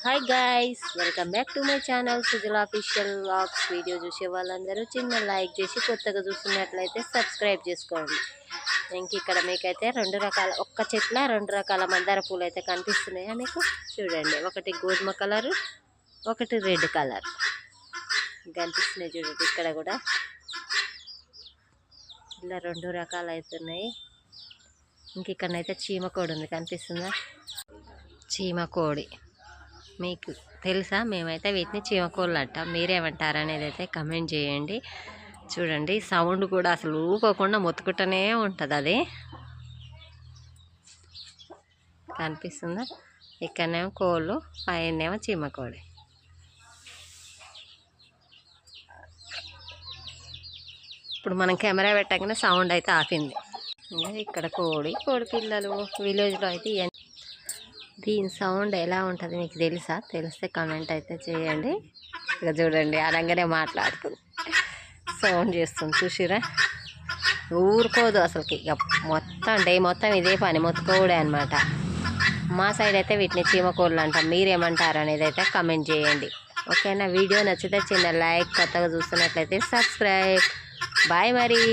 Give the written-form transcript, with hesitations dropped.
Hi guys, welcome back to my channel Sujala official vlogs. Video చూసే వాళ్ళందరూ చిన్న like చేసి కొత్తగా చూస్తున్నట్లయితే సబ్స్క్రైబ్ చేసుకోండి. ఇంక ఇక్కడ మీకైతే ఒక్క చెట్ల రెండు రకాల మందార పూలు అయితే కనిపిస్తున్నాయా మీకు? చూడండి, ఒకటి గోధుమ కలర్, ఒకటి రెడ్ కలర్ కనిపిస్తున్నాయి. చూడండి, ఇక్కడ కూడా ఇలా రెండు రకాలు అవుతున్నాయి. ఇంక ఇక్కడనైతే చీమకోడి ఉంది, కనిపిస్తుందా? చీమకోడి మీకు తెలుసా? మేమైతే వీటిని చీమకోళ్ళు అంటాం. మీరేమంటారు అనేది అయితే కమెంట్ చేయండి. చూడండి, సౌండ్ కూడా అసలు ఊకోకుండా మొత్తుకుంటూనే ఉంటుంది. అది కనిపిస్తుందా? ఇక్కడనేమో కోళ్ళు, పైనేమో చీమకోడి. ఇప్పుడు మనం కెమెరా పెట్టగానే సౌండ్ అయితే ఆపింది. ఇక్కడ కోడి పిల్లలు. విలేజ్లో అయితే దీని సౌండ్ ఎలా ఉంటుంది మీకు తెలుసా? తెలిస్తే కమెంట్ అయితే చేయండి. ఇక చూడండి, అనగానే మాట్లాడుతుంది, సౌండ్ చేస్తుంది. చూసిరా, ఊరుకోదు అసలుకి. ఇక డే మొత్తం ఇదే పని, మొత్తుకోడే అనమాట. మా సైడ్ అయితే వీటిని చీమకోళ్ళు అంటాం. మీరేమంటారు అనేది అయితే కమెంట్ చేయండి. ఓకేనా? వీడియో నచ్చితే చిన్న లైక్, కొత్తగా చూస్తున్నట్లయితే సబ్స్క్రైబ్. బాయ్ మరి.